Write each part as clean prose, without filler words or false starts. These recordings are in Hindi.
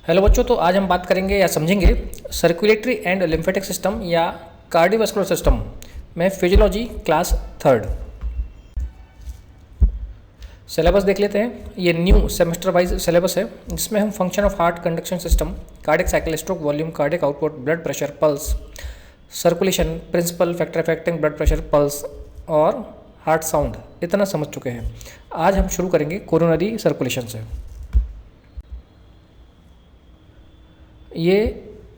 हेलो बच्चों, तो आज हम बात करेंगे या समझेंगे सर्कुलेटरी एंड लिम्फेटिक सिस्टम या कार्डियोवास्कुलर सिस्टम में फिजियोलॉजी क्लास थर्ड। सिलेबस देख लेते हैं। ये न्यू सेमेस्टर वाइज सिलेबस है जिसमें हम function of heart conduction system, cardiac cycle, stroke volume, cardiac output, blood pressure, pulse, circulation, principle factor affecting blood pressure, pulse और हार्ट साउंड इतना समझ चुके हैं। आज हम शुरू करेंगे कोरोनरी सर्कुलेशन से। ये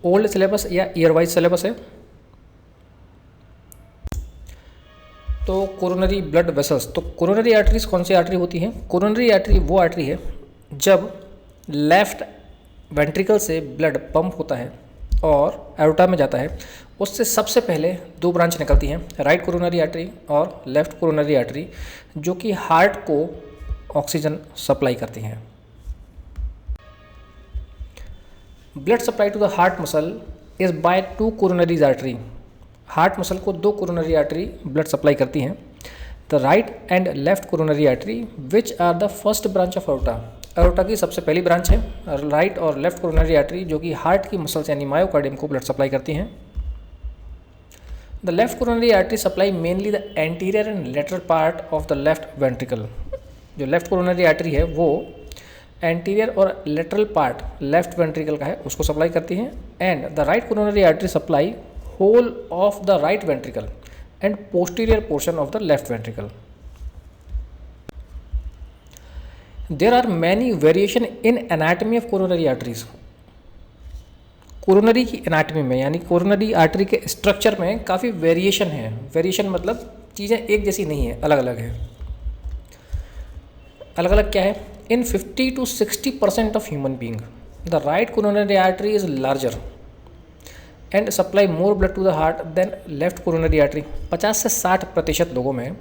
ओल्ड सिलेबस या ईयर वाइज सिलेबस है। तो कोरोनरी ब्लड वेसल्स, तो कोरोनरी आर्टरीज कौन सी आर्टरी होती हैं? कोरोनरी आर्टरी वो आर्टरी है जब लेफ्ट वेंट्रिकल से ब्लड पंप होता है और एरोटा में जाता है, उससे सबसे पहले दो ब्रांच निकलती हैं, राइट कोरोनरी आर्टरी और लेफ्ट कोरोनरी आर्टरी, जो कि हार्ट को ऑक्सीजन सप्लाई करती हैं। Blood supply to the heart muscle is by two coronaries artery. Heart muscle को दो कोरोनरी आर्टरी ब्लड सप्लाई करती हैं, the right and left coronary artery which are the first branch of aorta. Aorta की सबसे पहली ब्रांच है राइट और लेफ्ट कोरोनरी आर्टरी, जो कि हार्ट की मसल्स यानी मायोकार्डियम को ब्लड सप्लाई करती हैं। The left coronary artery supply mainly the anterior and lateral part of the left ventricle. जो लेफ्ट कोरोनरी आर्टरी है वो एंटीरियर और लेटरल पार्ट लेफ्ट वेंट्रिकल का है, उसको सप्लाई करती हैं। And the right coronary artery supply whole of the right ventricle and posterior portion of the left ventricle. There are many variation in anatomy of coronary arteries. Coronary की एनाटमी में यानी कोरोनरी आर्टरी के स्ट्रक्चर में काफ़ी वेरिएशन है। वेरिएशन मतलब चीज़ें एक जैसी नहीं है, अलग अलग है। अलग अलग क्या है? In 50 to 60% of human being, the right coronary artery is larger and supply more blood to the heart than left coronary artery। 50 से 60% लोगों में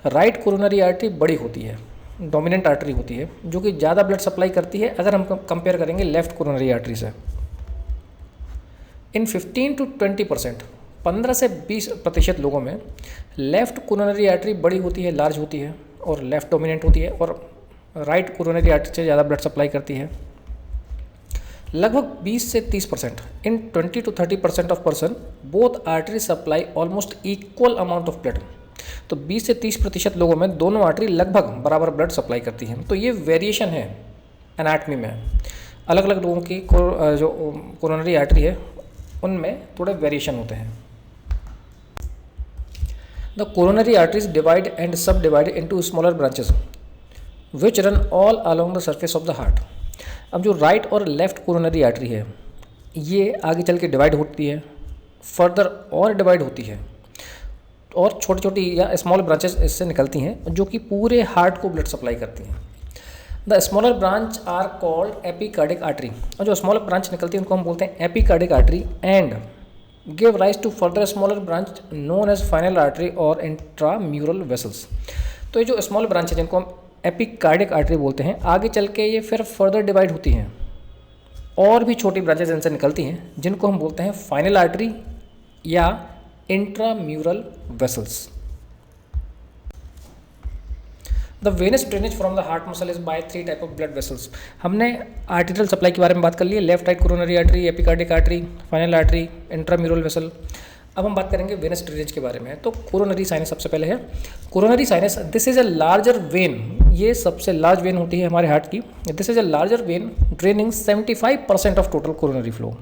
राइट कोरोनरी आर्टरी बड़ी होती है, डोमिनेंट आर्टरी होती है, जो कि ज़्यादा ब्लड सप्लाई करती है अगर हम कंपेयर करेंगे लेफ्ट कोरोनरी आर्टरी से। इन 15 to 20%, 15 से 20% लोगों में लेफ्ट कोरोनरी आर्टरी बड़ी होती है, लार्ज होती है और लेफ्ट डोमिनेंट होती है और राइट कोरोनरी आर्टरी से ज़्यादा ब्लड सप्लाई करती है। लगभग 20 से 30%, इन 20 to 30% of person both artery supply almost equal amount of blood. तो 20 से 30% लोगों में दोनों आर्टरी लगभग बराबर ब्लड सप्लाई करती हैं। तो ये वेरिएशन है एनाटमी में। अलग अलग लोगों की जो कोरोनरी आर्टरी है उनमें थोड़े वेरिएशन होते हैं। The coronary arteries divide and subdivide into smaller branches which run all along the surface of the heart. अब जो राइट और लेफ्ट कोरोनरी आर्टरी है ये आगे चल के डिवाइड होती है, फर्दर और डिवाइड होती है और छोटी छोटी या स्मॉल ब्रांचेस इससे निकलती हैं जो कि पूरे हार्ट को ब्लड सप्लाई करती हैं। The smaller branch are called epicardic artery. और जो स्मॉलर ब्रांच निकलती है उनको हम बोलते हैं epicardic artery and give rise to further smaller branch known as final artery और इंट्राम्यूरल वेसल्स। तो ये जो स्मॉल ब्रांच है जिनको हम एपिकार्डिक आर्टरी बोलते हैं, आगे चल के ये फिर फर्दर डिवाइड होती हैं और भी छोटी ब्रांचेस इनसे निकलती हैं जिनको हम बोलते हैं फाइनल आर्टरी या intramural vessels. The venous drainage from the heart muscle is by 3 type of blood vessels. हमने आर्टेरियल सप्लाई के बारे में बात कर ली है, left right coronary artery, epicardic artery, final artery, intramural vessel. अब हम बात करेंगे वेनस ड्रेनेज के बारे में। तो कोरोनरी साइनस सबसे पहले है। Coronary sinus, this is a larger when, ये सबसे लार्ज वेन होती है हमारे हार्ट की। This is a larger when draining 75% of total coronary flow.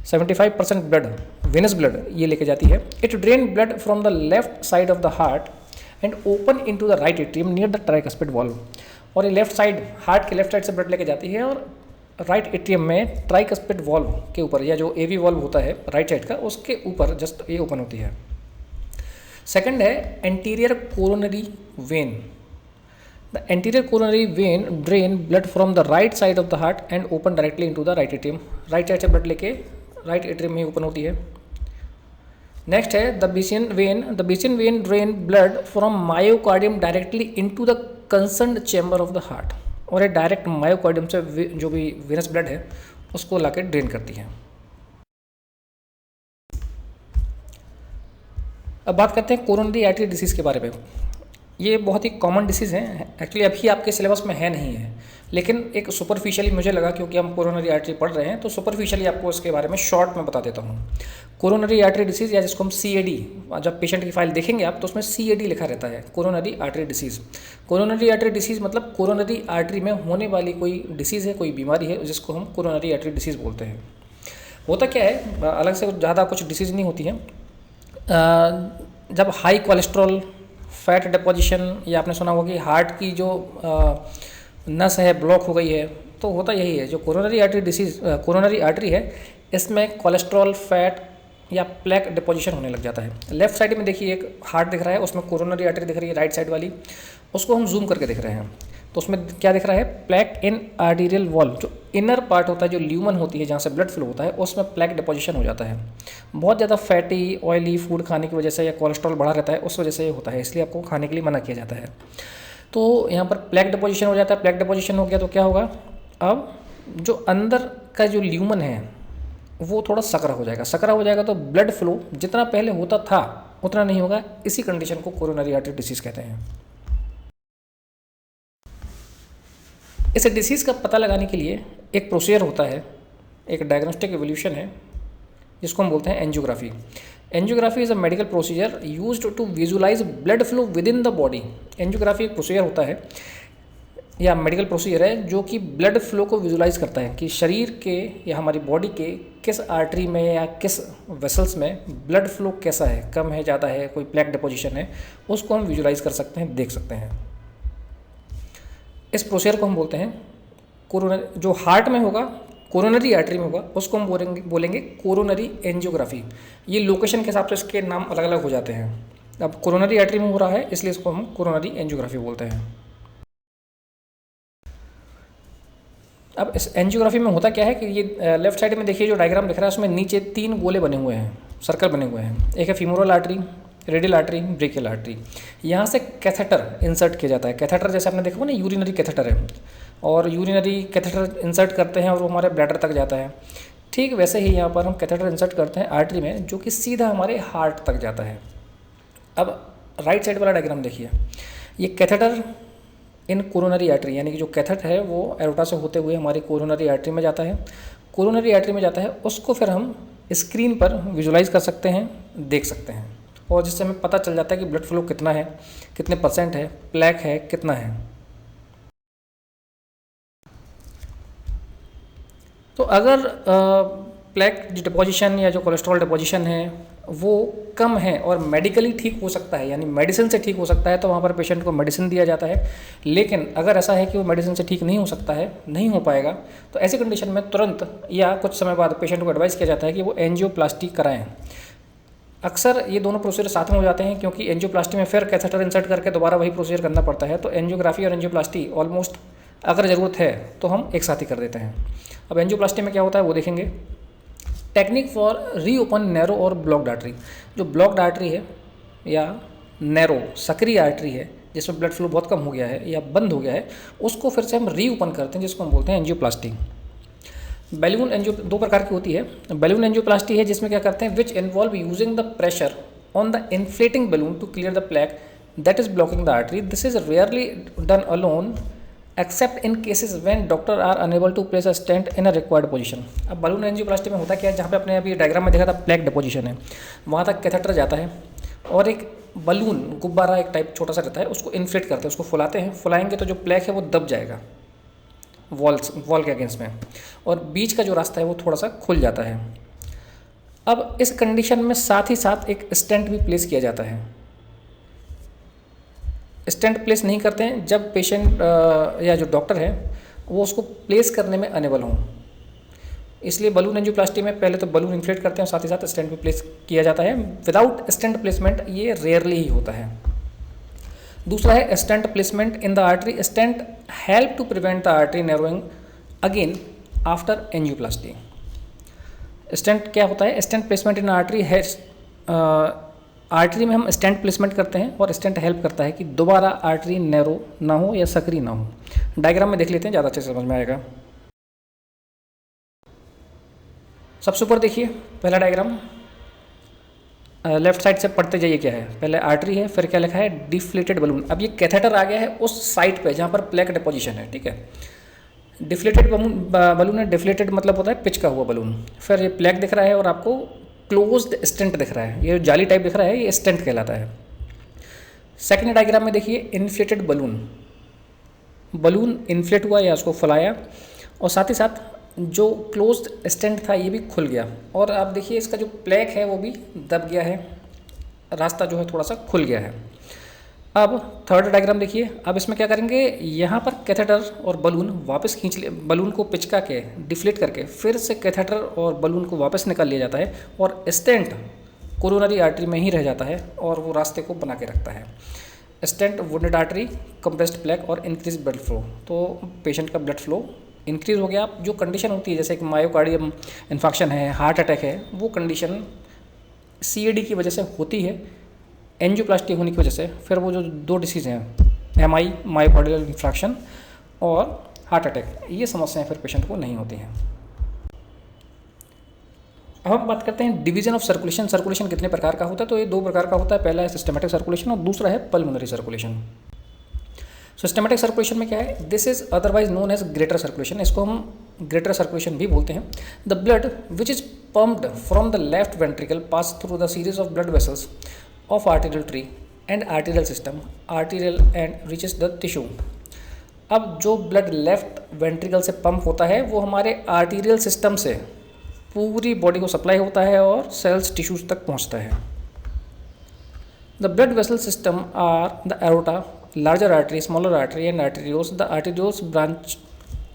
75% blood, venous blood ये लेके जाती है। It drain blood from the left side of the heart and open into the right atrium near the tricuspid valve. और ये लेफ्ट साइड, हार्ट के लेफ्ट साइड से ब्लड लेके जाती है और राइट एट्रियम में ट्राइकस्पिड वॉल्व के ऊपर या जो एवी वॉल्व होता है राइट साइड का, उसके ऊपर जस्ट ये ओपन होती है। सेकंड है anterior coronary when. The anterior coronary when drain blood from the right side of the heart and open directly into the right atrium. Right side से ब्लड लेके राइट एट्रियम में ओपन होती है। नेक्स्ट है the Bayesian when. The Bayesian when drain blood from myocardium directly into the concerned chamber of the heart. और ये डायरेक्ट मायोकार्डियम से जो भी वेनस ब्लड है उसको लाके ड्रेन करती है। अब बात करते हैं कोरोनरी आर्टरी डिसीज़ के बारे में। ये बहुत ही कॉमन डिसीज़ है, एक्चुअली अभी आपके सिलेबस में है नहीं है, लेकिन एक सुपरफिशियली मुझे लगा, क्योंकि हम कोरोनरी आर्टरी पढ़ रहे हैं, तो सुपरफिशियली आपको इसके बारे में शॉर्ट में बता देता हूँ। कोरोनरी आर्टरी डिसीज़, या जिसको हम CAD, जब पेशेंट की फाइल देखेंगे आप तो उसमें CAD लिखा रहता है, coronary artery disease. Coronary artery disease मतलब कोरोनरी आर्टरी में होने वाली कोई डिसीज़ है, कोई बीमारी है, जिसको हम कोरोनरी आर्टरी डिसीज़ बोलते हैं। होता क्या है, अलग से ज़्यादा कुछ डिसीज़ नहीं होती है। जब हाई कोलेस्ट्रॉल, फैट डिपोजिशन, या आपने सुना होगा कि हार्ट की जो नस है ब्लॉक हो गई है, तो होता यही है। जो coronary artery disease, coronary artery है, इसमें कोलेस्ट्रॉल, फैट या प्लेक डिपोजिशन होने लग जाता है। लेफ्ट साइड में देखिए एक हार्ट दिख रहा है, उसमें कोरोनरी आर्टरी दिख रही है राइट साइड वाली, उसको हम जूम करके देख रहे हैं। तो उसमें क्या दिख रहा है, प्लेक इन आर्टीरियल वॉल, जो इनर पार्ट होता है, जो ल्यूमन होती है जहाँ से ब्लड फ्लो होता है, उसमें प्लेक डिपोजिशन हो जाता है। बहुत ज़्यादा फैटी ऑयली फूड खाने की वजह से या कोलेस्ट्रॉल बढ़ा रहता है, उस वजह से ये होता है, इसलिए आपको खाने के लिए मना किया जाता है। तो यहाँ पर प्लेक डिपोजिशन हो जाता है। प्लेक डिपोजिशन हो गया तो क्या होगा, अब जो अंदर का जो ल्यूमन है वो थोड़ा सकरा हो जाएगा। सकरा हो जाएगा तो ब्लड फ्लो जितना पहले होता था उतना नहीं होगा। इसी कंडीशन को कोरोनरी आर्टरी डिसीज़ कहते हैं। इस डिसीज़ का पता लगाने के लिए एक प्रोसीजर होता है, एक डायग्नोस्टिक एवोल्यूशन है, जिसको हम बोलते हैं angiography. Angiography is a medical procedure used to visualise blood flow within the body. Angiography एक प्रोसीजर होता है या मेडिकल प्रोसीजर है जो कि ब्लड फ्लो को विजुलाइज करता है कि शरीर के या हमारी बॉडी के किस आर्टरी में या किस वेसल्स में ब्लड फ्लो कैसा है, कम है, ज़्यादा है, कोई प्लेक डिपोजिशन है, उसको हम विजुलाइज कर सकते हैं, देख सकते हैं। इस प्रोसीजर को हम बोलते हैं कोरोनरी। जो हार्ट में होगा, कोरोनरी आर्टरी में होगा, उसको हम बोलेंगे कोरोनरी एंजियोग्राफी। ये लोकेशन के हिसाब से इसके नाम अलग अलग हो जाते हैं। अब कोरोनरी आर्टरी में हो रहा है इसलिए इसको हम कोरोनरी एंजियोग्राफी बोलते हैं। अब इस एंजियोग्राफी में होता क्या है कि ये लेफ्ट साइड में देखिए जो डायग्राम दिख रहा है उसमें नीचे 3 गोले बने हुए हैं, सर्कल बने हुए हैं। एक है femoral artery, radial artery, brachial artery. यहाँ से कैथेटर इंसर्ट किया जाता है। कैथेटर जैसे आपने देखा ना, यूरिनरी कैथेटर है, और यूरिनरी कैथेटर इंसर्ट करते हैं और वो हमारे ब्लैडर तक जाता है। ठीक वैसे ही यहाँ पर हम कैथेटर इंसर्ट करते हैं आर्टरी में, जो कि सीधा हमारे हार्ट तक जाता है। अब राइट साइड वाला डायग्राम देखिए, ये कैथेटर इन कोरोनरी आर्टरी, यानी कि जो कैथेटर है वो एरोटा से होते हुए हमारी कोरोनरी आर्टरी में जाता है। कोरोनरी आर्टरी में जाता है, उसको फिर हम स्क्रीन पर विजुलाइज कर सकते हैं, देख सकते हैं, और जिससे हमें पता चल जाता है कि ब्लड फ्लो कितना है, कितने % है, प्लेक है कितना है। तो अगर प्लेक डिपोजिशन या जो कोलेस्ट्रॉल डिपोजिशन है वो कम है और मेडिकली ठीक हो सकता है, यानी मेडिसिन से ठीक हो सकता है, तो वहाँ पर पेशेंट को मेडिसिन दिया जाता है। लेकिन अगर ऐसा है कि वो मेडिसिन से ठीक नहीं हो सकता है, नहीं हो पाएगा, तो ऐसी कंडीशन में तुरंत या कुछ समय बाद पेशेंट को एडवाइस किया जाता है कि वो एंजियोप्लास्टी कराएं। अक्सर ये दोनों प्रोसीजर साथ में हो जाते हैं, क्योंकि एंजियोप्लास्टी में फिर कैथेटर इंसर्ट करके दोबारा वही प्रोसीजर करना पड़ता है। तो एंजियोग्राफी और एंजियोप्लास्टी ऑलमोस्ट अगर ज़रूरत है तो हम एक साथ ही कर देते हैं। अब एंजियोप्लास्टी में क्या होता है वो देखेंगे। टेक्निक फॉर रीओपन नैरो और ब्लॉक्ड आर्टरी। जो ब्लॉक्ड आर्टरी है या नैरो सक्रिय आर्टरी है जिसमें ब्लड फ्लो बहुत कम हो गया है या बंद हो गया है, उसको फिर से हम रीओपन करते हैं, जिसको हम बोलते हैं एंजियोप्लास्टी। बैलून एंजियो 2 प्रकार की होती है। बैलून एंजियोप्लास्टी है जिसमें क्या करते हैं, which involve using the pressure on the inflating balloon to clear the plaque that is blocking the artery. This is rarely done alone except in cases when doctor are unable to place a stent in a required position. अब बैलून एंजियोप्लास्टी में होता क्या है, जहाँ पे अपने अभी डायग्राम में देखा था प्लेक डिपोजिशन है, वहाँ तक कैथेटर जाता है और एक बलून, गुब्बारा एक टाइप छोटा सा रहता है, उसको इन्फ्लेट करते हैं, उसको फुलाते हैं। फुलाएंगे तो जो प्लेक है वो दब जाएगा वॉल के अगेंस्ट में, और बीच का जो रास्ता है वो थोड़ा सा खुल जाता है। अब इस कंडीशन में साथ ही साथ एक स्टेंट भी प्लेस किया जाता है। स्टेंट प्लेस नहीं करते हैं जब पेशेंट या जो डॉक्टर है वो उसको प्लेस करने में अनेबल हों, इसलिए बलून एंजियोप्लास्टी में पहले तो बलून इन्फ्लेट करते हैं, साथ ही साथ स्टेंट भी प्लेस किया जाता है। विदाउट स्टेंट प्लेसमेंट ये रेयरली ही होता है। दूसरा है stent placement in the artery. Stent help to prevent the artery narrowing again after angioplasty. Stent क्या होता है, स्टेंट प्लेसमेंट इन आर्टरी है, आर्टरी में हम स्टेंट प्लेसमेंट करते हैं और स्टेंट हेल्प करता है कि दोबारा आर्टरी नैरो ना हो या सक्रिय ना हो। डायग्राम में देख लेते हैं, ज़्यादा अच्छे से समझ में आएगा। सबसे ऊपर देखिए पहला डायग्राम, लेफ्ट साइड से पढ़ते जाइए क्या है। पहले आर्टरी है, फिर क्या लिखा है, डिफ्लेटेड बलून। अब ये कैथेटर आ गया है उस साइड पे जहाँ पर प्लेक डिपोजिशन है, ठीक है। डिफ्लेटेड बलून है, डिफ्लेटेड मतलब होता है पिचका हुआ बलून। फिर ये प्लेग दिख रहा है और आपको क्लोज्ड स्टेंट दिख रहा है, ये जाली टाइप दिख रहा है, ये स्टेंट कहलाता है। सेकेंड डायग्राम में देखिए इन्फ्लेटेड बलून, बलून इन्फ्लेट हुआ या उसको फुलाया और साथ ही साथ जो क्लोज्ड स्टेंट था ये भी खुल गया और आप देखिए इसका जो प्लेग है वो भी दब गया है, रास्ता जो है थोड़ा सा खुल गया है। अब थर्ड डायग्राम देखिए, अब इसमें क्या करेंगे, यहाँ पर कैथेटर और बलून वापस खींच ले, बलून को पिचका के डिफ्लेट करके फिर से कैथेटर और बलून को वापस निकाल लिया जाता है और स्टेंट कोरोनरी आर्टरी में ही रह जाता है और वो रास्ते को बना के रखता है। Stent, wounded artery, compressed plaque और इंक्रीज ब्लड फ्लो, तो पेशेंट का ब्लड फ्लो इंक्रीज हो गया। जो कंडीशन होती है जैसे कि मायोकार्डियम इन्फेक्शन है, हार्ट अटैक है, वो कंडीशन CAD की वजह से होती है, एंजियोप्लास्टी होने की वजह से। फिर वो जो दो डिसीज़ हैं MI, मायोकार्डियल इन्फेक्शन और हार्ट अटैक, ये समस्याएं फिर पेशेंट को नहीं होती हैं। अब हम बात करते हैं डिवीजन ऑफ सर्कुलेशन। सर्कुलेशन कितने प्रकार का होता है, तो ये दो प्रकार का होता है, पहला है सिस्टमेटिक सर्कुलेशन और दूसरा है पल्मोनरी सर्कुलेशन। सिस्टमेटिक सर्कुलेशन में क्या है, this is otherwise known as greater circulation, इसको हम ग्रेटर सर्कुलेशन भी बोलते हैं। The blood which is pumped from the left ventricle pass through the series of blood vessels of arterial tree and arterial system, arterial and reaches the tissue. अब जो ब्लड लेफ्ट वेंट्रिकल से पंप होता है वो हमारे आर्टेरियल सिस्टम से पूरी बॉडी को सप्लाई होता है और सेल्स टिश्यूज तक पहुंचता है। The blood vessel system are the aorta, larger artery, smaller artery and arterioles. The arterioles branch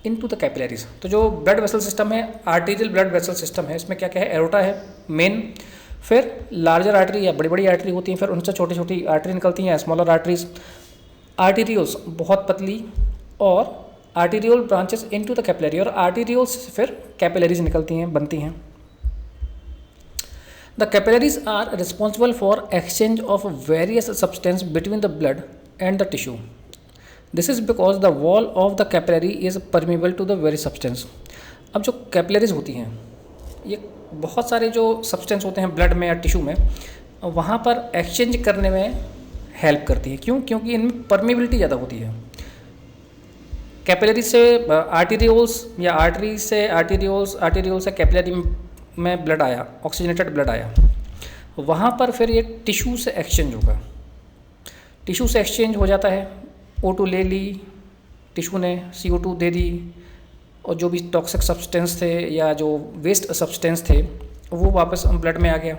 into the capillaries. तो जो ब्लड वेसल सिस्टम है, आर्टेरियल ब्लड वेसल सिस्टम है, इसमें क्या क्या है, एरोटा है मेन, फिर लार्जर आर्टरी या बड़ी बड़ी आर्टरी होती हैं, फिर उनसे छोटी छोटी आर्टरी निकलती हैं, स्मॉलर आर्टरीज, आर्टेरियोल्स बहुत पतली, और arteriole branches into the capillary, और आर्टेरियोल्स से फिर कैपिलरीज निकलती हैं, बनती हैं। The capillaries are responsible for exchange of various substance between the blood and the tissue. This is because the wall of the capillary is permeable to the very substance. अब जो कैपिलरीज होती हैं ये बहुत सारे जो सब्सटेंस होते हैं ब्लड में या टिश्यू में, वहाँ पर एक्सचेंज करने में हेल्प करती है। क्यों? क्योंकि इनमें परमिएबिलिटी ज़्यादा होती है। कैपिलरी से आर्टेरियोल्स या आर्टरी से आर्टेरियोल्स, आर्टेरियोल से कैपिलरी में ब्लड आया, ऑक्सीजनेटेड ब्लड आया, वहाँ पर फिर ये टिश्यू से एक्सचेंज होगा, टिश्यू से एक्सचेंज हो जाता है, O2 ले ली टिश्यू ने, CO2 दे दी, और जो भी टॉक्सिक सब्सटेंस थे या जो वेस्ट सब्सटेंस थे वो वापस ब्लड में आ गया।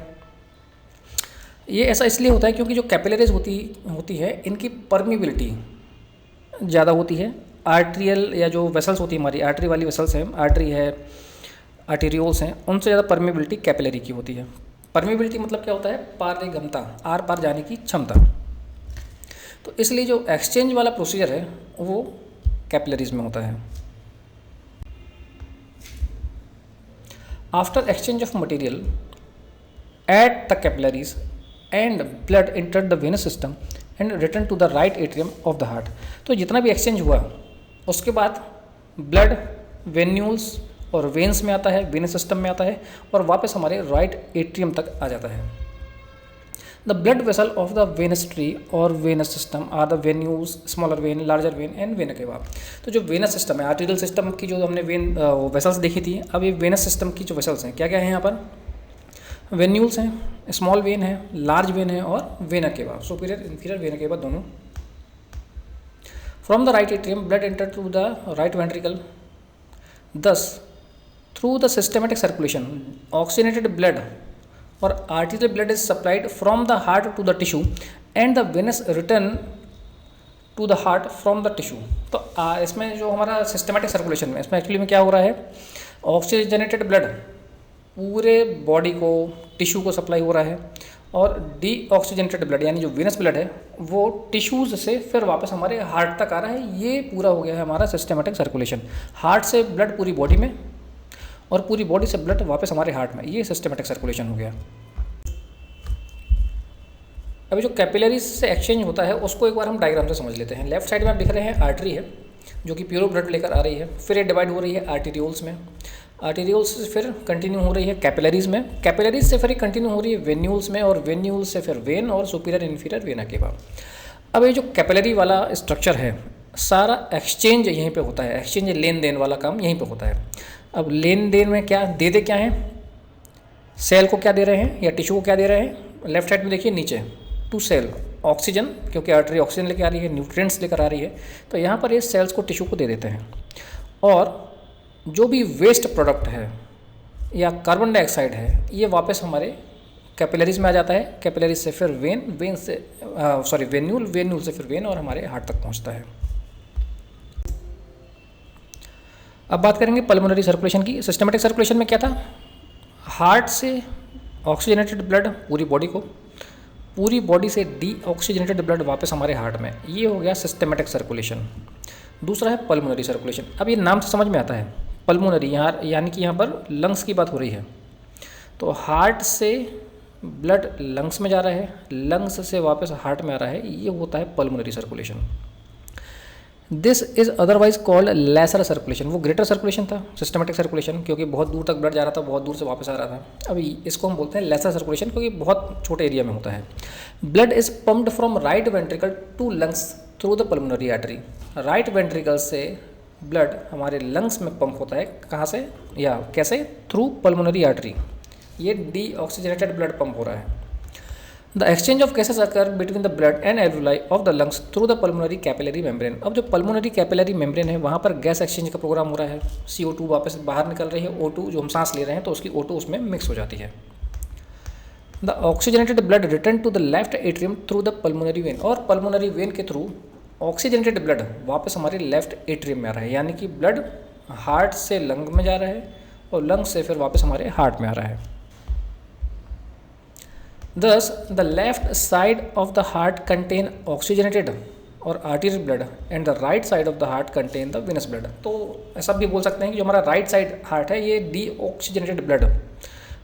ये ऐसा इसलिए होता है क्योंकि जो कैपिलरीज होती है इनकी परमिबिलिटी ज़्यादा होती है। आर्ट्रियल या जो वेसल्स होती है हमारी आर्टरी वाली वेसल्स हैं, आर्टरी है, आर्टेरियोल्स हैं, उनसे ज़्यादा परमिबिलिटी कैपिलरी की होती है। परमिबिलिटी मतलब क्या होता है, पारगमता, आर पार जाने की क्षमता। तो इसलिए जो एक्सचेंज वाला प्रोसीजर है वो कैपिलरीज में होता है। After exchange of material at the capillaries and blood enter the venous system and return to the right atrium of the heart. तो जितना भी एक्सचेंज हुआ उसके बाद ब्लड वेन्यूल्स और वेन्स में आता है, वेनस सिस्टम में आता है और वापस हमारे राइट एट्रियम तक आ जाता है। The blood vessel of the venous tree और venous system are the venules, smaller vein, larger vein and vena cava. तो जो वेनस सिस्टम है, आर्टेरियल सिस्टम की जो हमने वेसल्स देखी थी, अब ये वेनस सिस्टम की जो वेसल्स हैं क्या क्या है यहाँ पर, वेन्यूल्स हैं, स्मॉल वेन है, लार्ज वेन है और vena cava, superior inferior vena cava दोनों। From the right atrium blood enter through the right ventricle, thus through the systematic circulation oxygenated blood और arterial blood is supplied from the heart to the tissue and the venous return to the heart from the tissue. तो इसमें जो हमारा सिस्टमेटिक सर्कुलेशन में, इसमें एक्चुअली में क्या हो रहा है, ऑक्सीजनेटेड ब्लड पूरे बॉडी को, टिश्यू को सप्लाई हो रहा है और डीऑक्सीजनेटेड ब्लड यानी जो वेनस ब्लड है वो टिश्यूज़ से फिर वापस हमारे हार्ट तक आ रहा है। ये पूरा हो गया है हमारा सिस्टमेटिक सर्कुलेशन। हार्ट से ब्लड पूरी बॉडी में और पूरी बॉडी से ब्लड वापस हमारे हार्ट में, ये सिस्टमेटिक सर्कुलेशन हो गया। अभी जो कैपिलरीज से एक्सचेंज होता है उसको एक बार हम डायग्राम से समझ लेते हैं। लेफ्ट साइड में आप दिख रहे हैं आर्टरी है जो कि प्योर ब्लड लेकर आ रही है, फिर ये डिवाइड हो रही है आर्टेरियोल्स में, आर्टेरियोल्स से फिर कंटिन्यू हो रही है कैपिलरीज में, कैपिलरीज से फिर कंटिन्यू हो रही है वेन्यूल्स में और वेन्यूल्स से फिर वेन और सुपीरियर इन्फीरियर वेना केवा। अब ये जो कैपिलरी वाला स्ट्रक्चर है सारा एक्सचेंज यहीं पे होता है, एक्सचेंज लेन देन वाला काम यहीं पे होता है। अब लेन देन में क्या दे क्या हैं, सेल को क्या दे रहे हैं या टिश्यू को क्या दे रहे हैं। लेफ्ट साइड में देखिए नीचे टू सेल ऑक्सीजन, क्योंकि आर्टरी ऑक्सीजन लेकर आ रही है, न्यूट्रिएंट्स लेकर आ रही है, तो यहाँ पर ये सेल्स को टिश्यू को दे देते हैं। और जो भी वेस्ट प्रोडक्ट है या कार्बन डाइऑक्साइड है ये वापस हमारे कैपिलरीज में आ जाता है, कैपिलरीज से फिर वेन से वेन्यूल से फिर वेन और हमारे हार्ट तक पहुंचता है। अब बात करेंगे पल्मोनरी सर्कुलेशन की। सिस्टमेटिक सर्कुलेशन में क्या था, हार्ट से ऑक्सीजनेटेड ब्लड पूरी बॉडी से डीऑक्सीजनेटेड ब्लड वापस हमारे हार्ट में, ये हो गया सिस्टमेटिक सर्कुलेशन। दूसरा है पल्मोनरी सर्कुलेशन। अब ये नाम से समझ में आता है, पल्मोनरी यहाँ यानी कि यहाँ पर लंग्स की बात हो रही है, तो हार्ट से ब्लड लंग्स में जा रहा है, लंग्स से वापस हार्ट में आ रहा है, ये होता है pulmonary circulation. This is otherwise called lesser circulation. वो ग्रेटर सर्कुलेशन था सिस्टमेटिक सर्कुलेशन, क्योंकि बहुत दूर तक ब्लड जा रहा था, बहुत दूर से वापस आ रहा था। अब इसको हम बोलते हैं लेसर सर्कुलेशन, क्योंकि बहुत छोटे एरिया में होता है। Blood is pumped from right ventricle to lungs through the pulmonary artery. Right ventricle से ब्लड हमारे लंग्स में पंप होता है, कहाँ से या कैसे, थ्रू पल्मोनरी आर्टरी। ये डीऑक्सीजनेटेड ब्लड पंप हो रहा है। The exchange of gases occur between the blood and alveoli of the lungs through the pulmonary capillary membrane. अब जो पल्मोनरी कैपिलरी मेम्ब्रेन है वहाँ पर गैस एक्सचेंज का प्रोग्राम हो रहा है, CO2 वापस बाहर निकल रही है, O2 जो हम सांस ले रहे हैं तो उसकी O2 उसमें मिक्स हो जाती है। The oxygenated blood return to the left atrium through the pulmonary vein, और पल्मोनरी वेन के थ्रू ऑक्सीजनेटेड ब्लड वापस हमारे लेफ्ट एट्रियम में आ रहा है, यानी कि ब्लड हार्ट से लंग में जा रहा है और लंग से फिर वापस हमारे हार्ट में आ रहा है। Thus, the left side of the heart contain oxygenated और arterial blood and the right side of the heart contain the venous blood। तो ऐसा भी बोल सकते हैं कि जो हमारा राइट साइड हार्ट है ये डीऑक्सीजनेटेड ब्लड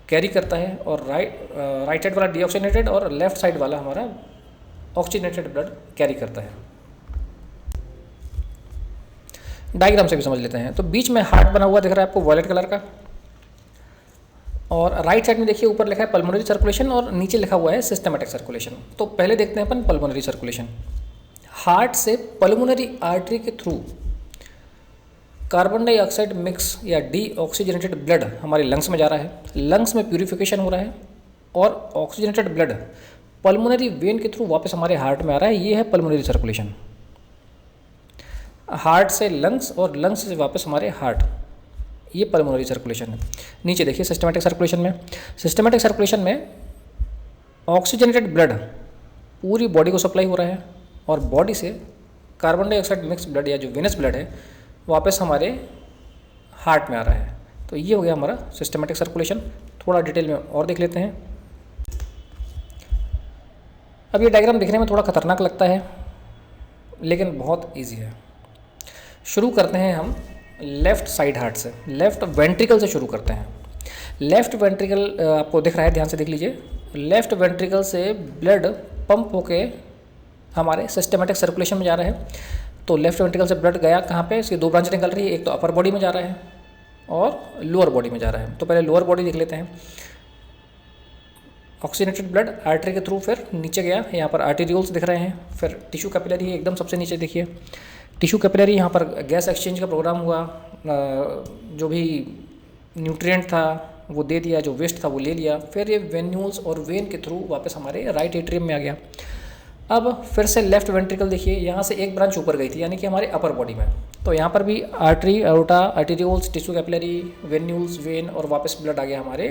कैरी करता है, और राइट साइड वाला डीऑक्सीजनेटेड और लेफ्ट साइड वाला हमारा ऑक्सीजनेटेड ब्लड कैरी करता है। डायग्राम से भी समझ लेते हैं। तो बीच में हार्ट बना हुआ दिख रहा है आपको वॉयलेट कलर का, और राइट साइड में देखिए ऊपर लिखा है पल्मोनरी सर्कुलेशन और नीचे लिखा हुआ है सिस्टमेटिक सर्कुलेशन। तो पहले देखते हैं अपन पल्मोनरी सर्कुलेशन। हार्ट से पल्मोनरी आर्टरी के थ्रू कार्बन डाइऑक्साइड मिक्स या डीऑक्सीजनेटेड ब्लड हमारे लंग्स में जा रहा है, लंग्स में प्यूरिफिकेशन हो रहा है, और ऑक्सीजनेटेड ब्लड पल्मोनरी वेन के थ्रू वापस हमारे हार्ट में आ रहा है, ये है पल्मोनरी सर्कुलेशन। हार्ट से लंग्स और लंग्स से वापस हमारे हार्ट, ये पल्मोनरी सर्कुलेशन है। नीचे देखिए सिस्टमेटिक सर्कुलेशन में ऑक्सीजनेटेड ब्लड पूरी बॉडी को सप्लाई हो रहा है, और बॉडी से कार्बन डाइऑक्साइड मिक्स ब्लड या जो वेनस ब्लड है वापस हमारे हार्ट में आ रहा है। तो ये हो गया हमारा सिस्टमेटिक सर्कुलेशन। थोड़ा डिटेल में और देख लेते हैं। अब ये डायग्राम दिखने में थोड़ा खतरनाक लगता है, लेकिन बहुत ईजी है। शुरू करते हैं हम लेफ़्ट साइड हार्ट से, लेफ़्ट वेंट्रिकल से शुरू करते हैं। लेफ़्ट वेंट्रिकल आपको दिख रहा है, ध्यान से देख लीजिए। लेफ़्ट वेंट्रिकल से ब्लड पंप होके हमारे सिस्टमेटिक सर्कुलेशन में जा रहा है। तो लेफ़्ट वेंट्रिकल से ब्लड गया कहाँ पे, इसकी दो ब्रांच निकल रही है, एक तो अपर बॉडी में जा रहा है और लोअर बॉडी में जा रहा है। तो पहले लोअर बॉडी देख लेते हैं। ऑक्सीजनेटेड ब्लड आर्टरी के थ्रू फिर न्नीचे गया, यहाँ पर आर्टेरियोल्स दिख रहे हैं, फिर टिश्यू कैपिलरी एकदम सबसे नीचे देखिए, टिश्यू कैपिलरी, यहाँ पर गैस एक्सचेंज का प्रोग्राम हुआ, जो भी न्यूट्रिएंट था वो दे दिया, जो वेस्ट था वो ले लिया, फिर ये वेन्यूल्स और वेन के थ्रू वापस हमारे राइट एट्रियम में आ गया। अब फिर से लेफ्ट वेंट्रिकल देखिए, यहाँ से एक ब्रांच ऊपर गई थी, यानी कि हमारे अपर बॉडी में, तो यहाँ पर भी artery, aorta, arterioles, tissue capillary, venules, vein और वापस ब्लड आ गया हमारे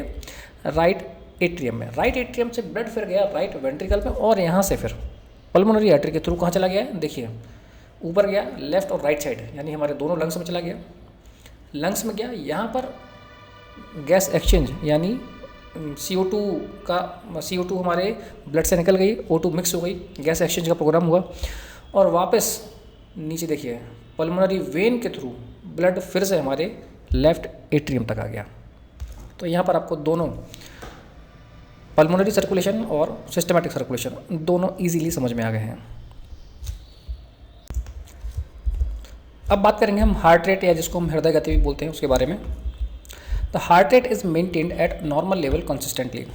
राइट एट्रियम में। राइट एट्रियम से ब्लड फिर गया राइट वेंट्रिकल में, और यहाँ से फिर पल्मोनरी आर्टरी के थ्रू कहाँ चला गया है, देखिए ऊपर गया लेफ्ट और राइट साइड, यानी हमारे दोनों लंग्स में चला गया। लंग्स में गया, यहाँ पर गैस एक्सचेंज यानी CO2 हमारे ब्लड से निकल गई, O2 मिक्स हो गई, गैस एक्सचेंज का प्रोग्राम हुआ, और वापस नीचे देखिए पल्मोनरी वेन के थ्रू ब्लड फिर से हमारे लेफ्ट एट्रियम तक आ गया। तो यहाँ पर आपको दोनों पल्मोनरी सर्कुलेशन और सिस्टमेटिक सर्कुलेशन दोनों ईजीली समझ में आ गए हैं। अब बात करेंगे हम हार्ट रेट, या जिसको हम हृदय गति भी बोलते हैं, उसके बारे में। The heart rate is maintained at normal level consistently.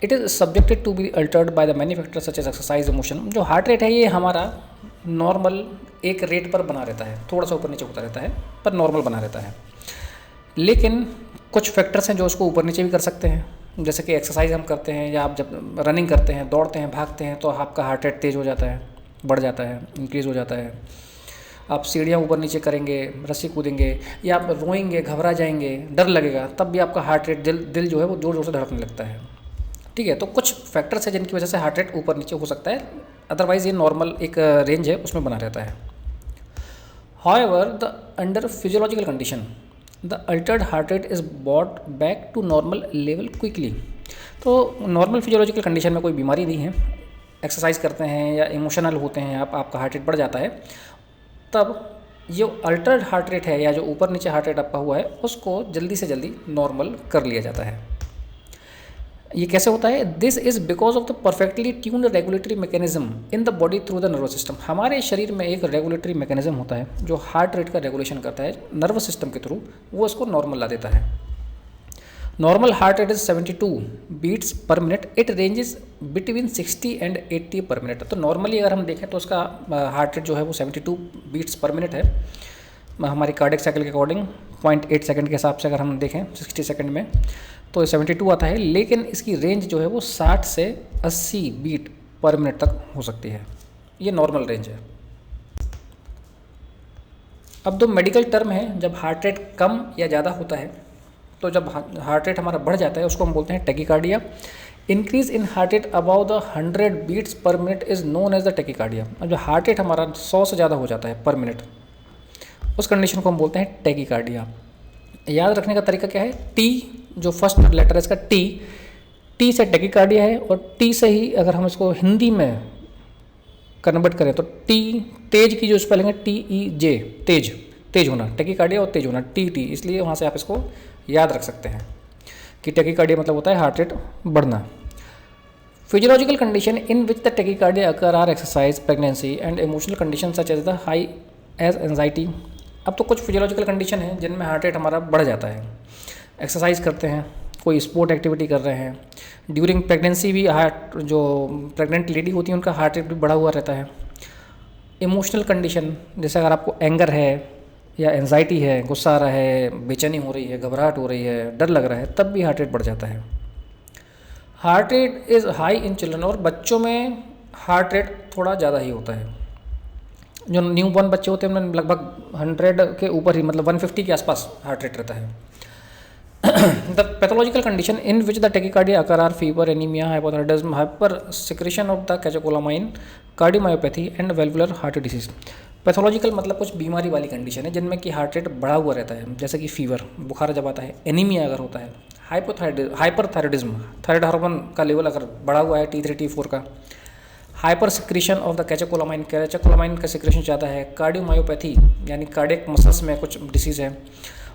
It is subjected to be altered by the many factors such as exercise, emotion. जो हार्ट रेट है ये हमारा नॉर्मल एक रेट पर बना रहता है, थोड़ा सा ऊपर नीचे होता रहता है पर नॉर्मल बना रहता है। लेकिन कुछ फैक्टर्स हैं जो उसको ऊपर नीचे भी कर सकते हैं, जैसे कि एक्सरसाइज हम करते हैं या आप जब रनिंग करते हैं, दौड़ते हैं, भागते हैं तो आपका हार्ट रेट तेज़ हो जाता है, बढ़ जाता है, इंक्रीज़ हो जाता है। आप सीढ़ियाँ ऊपर नीचे करेंगे, रस्सी कूदेंगे या आप रोएंगे, घबरा जाएंगे, डर लगेगा, तब भी आपका हार्ट रेट दिल जो है वो ज़ोर ज़ोर से धड़कने लगता है। ठीक है, तो कुछ फैक्टर्स हैं जिनकी वजह से हार्ट रेट ऊपर नीचे हो सकता है, अदरवाइज़ ये नॉर्मल एक रेंज है उसमें बना रहता है। However the under physiological condition the altered heart rate is bought back to normal level quickly. तो नॉर्मल फिजियोलॉजिकल कंडीशन में कोई बीमारी नहीं है, एक्सरसाइज करते हैं या इमोशनल होते हैं आप, आपका हार्ट रेट बढ़ जाता है, तब जो अल्टर्ड हार्ट रेट है या जो ऊपर नीचे हार्ट रेट आपका हुआ है उसको जल्दी से जल्दी नॉर्मल कर लिया जाता है। ये कैसे होता है? This is because of the perfectly tuned regulatory mechanism in the body through the nervous system. हमारे शरीर में एक रेगुलेटरी मैकेनिज्म होता है जो हार्ट रेट का रेगुलेशन करता है नर्वस सिस्टम के थ्रू, वो इसको नॉर्मल ला देता है। Normal heart rate is 72 beats per minute, it ranges between 60 and 80 per minute. तो नॉर्मली अगर हम देखें तो उसका हार्ट रेट जो है वो 72 बीट्स पर मिनट है। हमारी कार्डियक साइकिल के अकॉर्डिंग 0.8 सेकंड के हिसाब से अगर हम देखें 60 सेकंड में तो 72 आता है, लेकिन इसकी रेंज जो है वो 60 से 80 बीट पर मिनट तक हो सकती है। ये नॉर्मल रेंज है। अब दो मेडिकल टर्म है, जब हार्ट रेट कम या ज़्यादा होता है, तो जब हार्ट रेट हमारा बढ़ जाता है उसको हम बोलते हैं tachycardia. Increase in heart rate above the 100 beats per minute is known as the tachycardia. अब जो हार्ट रेट हमारा 100 से ज़्यादा हो जाता है पर मिनट, उस कंडीशन को हम बोलते हैं टैकीकार्डिया। याद रखने का तरीका क्या है? टी जो फर्स्ट लेटर है इसका टी से टैकीकार्डिया है, और टी से ही अगर हम इसको हिंदी में कन्वर्ट करें तो टी तेज की जो स्पेलिंग है TEJ, तेज होना, टैकीकार्डिया और तेज होना टी, इसलिए वहाँ से आप इसको याद रख सकते हैं कि टैकीकार्डिया मतलब होता है हार्ट रेट बढ़ना। Physiological condition in which the tachycardia occur are exercise, pregnancy and emotional condition such as the high as anxiety. अब तो कुछ फिजियोलॉजिकल कंडीशन है जिनमें हार्ट रेट हमारा बढ़ जाता है, एक्सरसाइज करते हैं, कोई स्पोर्ट एक्टिविटी कर रहे हैं, ड्यूरिंग प्रेगनेंसी भी हार्ट, जो प्रेग्नेंट लेडी होती है उनका हार्ट रेट भी बढ़ा हुआ रहता है। इमोशनल कंडीशन जैसे अगर आपको एंगर है या एंजाइटी है, गुस्सा आ रहा है, बेचैनी हो रही है, घबराहट हो रही है, डर लग रहा है, तब भी हार्ट रेट बढ़ जाता है। Heart rate is high in children, और बच्चों में हार्ट रेट थोड़ा ज़्यादा ही होता है। जो न्यू बॉर्न बच्चे होते हैं उनमें लगभग 100 के ऊपर ही, मतलब 150 के आसपास हार्ट रेट रहता है। The pathological condition in which the tachycardia occur are fever, anaemia, hypothyroidism, hyper secretion of the catecholamine, cardiomyopathy and valvular heart disease. Pathological मतलब कुछ बीमारी वाली कंडीशन है जिनमें कि हार्ट रेट बढ़ा हुआ रहता है, जैसे कि फीवर, बुखार जब आता है, एनीमिया अगर होता है, हाइपरथायराइडिज्म, थायराइड हार्मोन का लेवल अगर बढ़ा हुआ है T3 T4 का, hyper secretion of the catecholamine का सिक्रेशन ज़्यादा है, कार्डियोमायोपैथी यानी कार्डियक मसल्स में कुछ डिसीज़ है,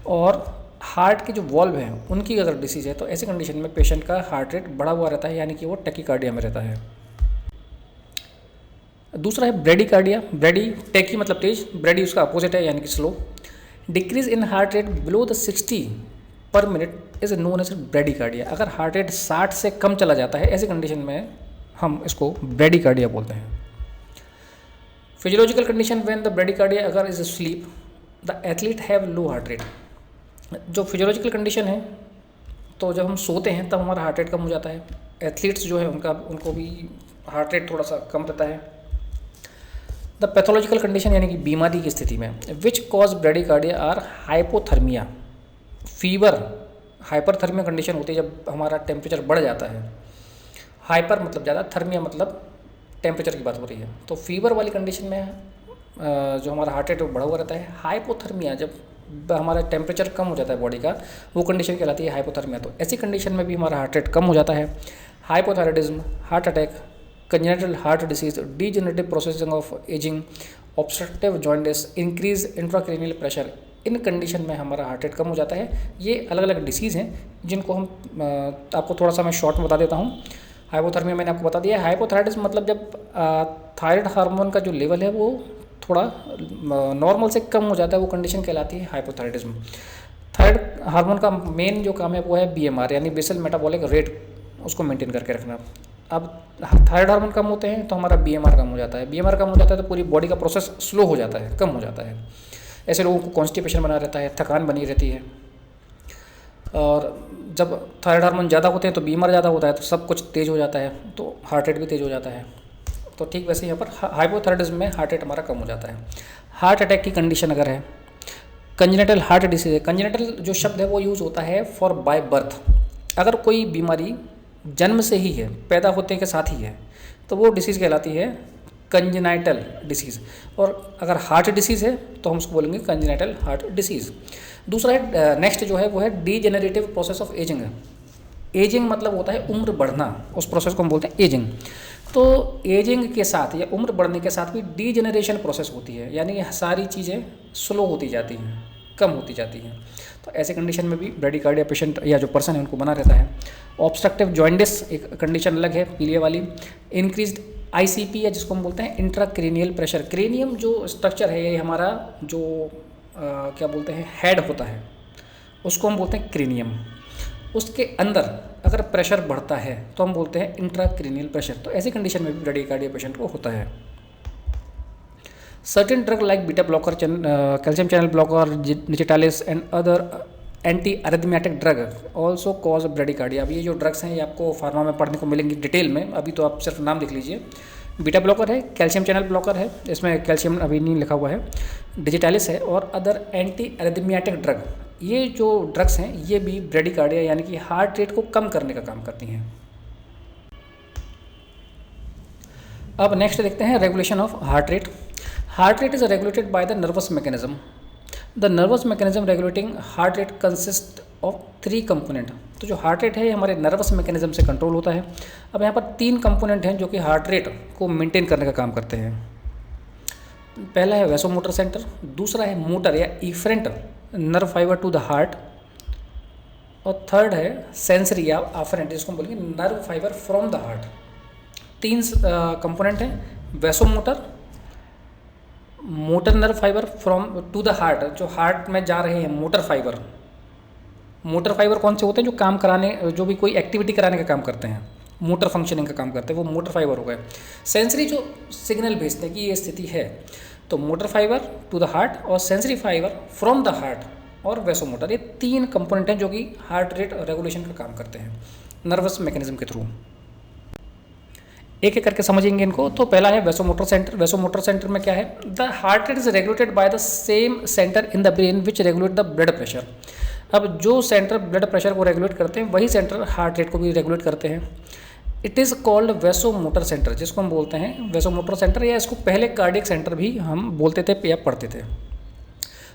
और हार्ट के जो वॉल्व हैं उनकी अगर डिसीज़ है, तो ऐसी कंडीशन में पेशेंट का हार्ट रेट बढ़ा हुआ रहता है, यानी कि वो टैकीकार्डिया में रहता है। दूसरा है ब्रेडीकार्डिया। ब्रेडी, टैकी मतलब तेज, ब्रेडी उसका अपोजिट है यानी कि slow. Decrease in heart rate below the 60 per minute is known as bradycardia. अगर हार्ट रेट 60 से कम चला जाता है, ऐसी कंडीशन में हम इसको ब्रेडीकार्डिया बोलते हैं। फिजियोलॉजिकल कंडीशन व्हेन द ब्रेडीकार्डिया अगर is sleep the athlete have low heart rate. जो फिजियोलॉजिकल कंडीशन है, तो जब हम सोते हैं तब हमारा हार्ट रेट कम हो जाता है। एथलीट्स जो है उनको भी हार्ट रेट थोड़ा सा कम रहता है। द पैथोलॉजिकल कंडीशन यानी कि बीमारी की स्थिति में which cause bradycardia are hypothermia, fever, hyperthermia condition होती है जब हमारा टेम्परेचर बढ़ जाता है। हाइपर मतलब ज़्यादा, थर्मिया मतलब टेम्परेचर की बात हो रही है। तो फीवर वाली कंडीशन में जो हमारा हार्ट रेट बढ़ा हुआ रहता है। हाइपोथर्मिया जब हमारा टेम्परेचर कम हो जाता है बॉडी का, वो कंडीशन कहलाती है हाइपोथर्मिया। तो ऐसी कंडीशन में भी हमारा हार्ट रेट कम हो जाता है। Hypothyroidism, heart attack, congenital heart disease, degenerative processing of ageing, obstructive jaundice, increase intracranial pressure, in condition में हमारा हार्ट रेट कम हो जाता है। ये अलग अलग डिसीज़ हैं जिनको हम आपको थोड़ा सा मैं शॉर्ट में बता देता हूँ। हाइपोथर्मिया मैंने आपको बता दिया है। हाइपोथायराइडिज्म मतलब जब थायराइड हार्मोन का जो लेवल है वो थोड़ा नॉर्मल से कम हो जाता है, वो कंडीशन कहलाती है हाइपोथायराइडिज्म। थायराइड हार्मोन का मेन जो काम है वो है BMR यानी बेसल मेटाबॉलिक रेट, उसको मेंटेन करके रखना। अब थायराइड हार्मोन कम होते हैं तो हमारा बीएमआर कम हो जाता है, बीएमआर कम हो जाता है तो पूरी बॉडी का प्रोसेस स्लो हो जाता है, कम हो जाता है। ऐसे लोगों को कॉन्स्टिपेशन बना रहता है, थकान बनी रहती है। और जब थायराइड हार्मोन ज़्यादा होते हैं तो बीएमआर ज़्यादा होता है, तो सब कुछ तेज़ हो जाता है, तो हार्ट रेट भी तेज़ हो जाता है। तो ठीक वैसे यहाँ पर हाइपोथायराइडिज्म में हार्ट रेट हमारा कम हो जाता है। हार्ट अटैक की कंडीशन अगर है, कंजेनिटल हार्ट डिसीज है, कंजेनिटल जो शब्द है वो यूज़ होता है फॉर बाय बर्थ। अगर कोई बीमारी जन्म से ही है, पैदा होते के साथ ही है, तो वो डिसीज़ कहलाती है कंजेनाइटल डिसीज़। और अगर हार्ट डिसीज़ है तो हम उसको बोलेंगे कंजेनाइटल हार्ट डिसीज़। दूसरा है नेक्स्ट जो है वो है degenerative process of ageing. Ageing मतलब होता है उम्र बढ़ना, उस प्रोसेस को हम बोलते हैं एजिंग। तो एजिंग के साथ या उम्र बढ़ने के साथ भी डीजेनरेशन प्रोसेस होती है, यानी ये सारी चीज़ें स्लो होती जाती हैं, कम होती जाती हैं। तो ऐसे कंडीशन में भी ब्रेडिकार्डिया पेशेंट या जो पर्सन है उनको बना रहता है। ऑब्स्ट्रक्टिव जॉइंटिस एक कंडीशन अलग है पीलिया वाली। इंक्रीज्ड आईसीपी या जिसको हम बोलते हैं इंट्राक्रेनियल प्रेशर। क्रेनियम जो स्ट्रक्चर है ये हमारा जो क्या बोलते हैं हेड होता है, उसको हम बोलते हैं क्रेनियम। उसके अंदर अगर प्रेशर बढ़ता है तो हम बोलते हैं इंट्राक्रेनियल प्रेशर। तो ऐसी कंडीशन में भी ब्रेडिकार्डिया पेशेंट को होता है। Certain drug like beta blocker, calcium channel blocker, digitalis and other anti arrhythmic drug also cause bradycardia. अब ये जो ड्रग्स हैं ये आपको फार्मा में पढ़ने को मिलेंगी डिटेल में, अभी तो आप सिर्फ नाम देख लीजिए। बीटा ब्लॉकर है, कैल्शियम चैनल ब्लॉकर है, इसमें कैल्शियम अभी नहीं लिखा हुआ है, डिजिटालिस है, और अदर एंटी अरिथमेटिक ड्रग। ये जो ड्रग्स हैं ये भी ब्रेडिकार्डिया यानी कि हार्ट रेट को कम करने का काम करती हैं। अब नेक्स्ट देखते हैं regulation of heart rate. Heart rate is regulated by the nervous mechanism. The nervous mechanism regulating heart rate consist of 3 component. तो जो हार्ट रेट है ये हमारे नर्वस मैकेनिज्म से कंट्रोल होता है। अब यहाँ पर 3 कंपोनेंट हैं जो कि हार्ट रेट को मेंटेन करने का काम करते हैं। पहला है वैसोमोटर सेंटर, दूसरा है मोटर या efferent nerve fibre to the heart, और थर्ड है सेंसरी या आफरेंट जिसको हम बोलेंगे nerve fibre from the heart. 3 component हैं, vasomotor, motor nerve fibre from to the heart, जो हार्ट में जा रहे हैं, मोटर फाइबर। मोटर फाइबर कौन से होते हैं? जो काम कराने, जो भी कोई एक्टिविटी कराने का काम करते हैं, मोटर फंक्शनिंग का काम करते हैं, वो मोटर फाइबर हो गए। सेंसरी जो सिग्नल भेजते हैं कि ये स्थिति है, तो motor fibre to the heart और sensory fibre from the heart और वैसोमोटर, ये 3 कंपोनेंट हैं जो कि हार्ट रेट रेगुलेशन का काम करते हैं नर्वस मैकेनिज्म के थ्रू। एक एक करके समझेंगे इनको। तो पहला है वैसोमोटर सेंटर। वैसोमोटर सेंटर में क्या है? The heart rate is regulated by the same centre in the brain which regulate the blood pressure. अब जो सेंटर ब्लड प्रेशर को रेगुलेट करते हैं वही सेंटर हार्ट रेट को भी रेगुलेट करते हैं। It is called vasomotor centre, जिसको हम बोलते हैं वैसोमोटर सेंटर, या इसको पहले कार्डियक सेंटर भी हम बोलते थे या पढ़ते थे।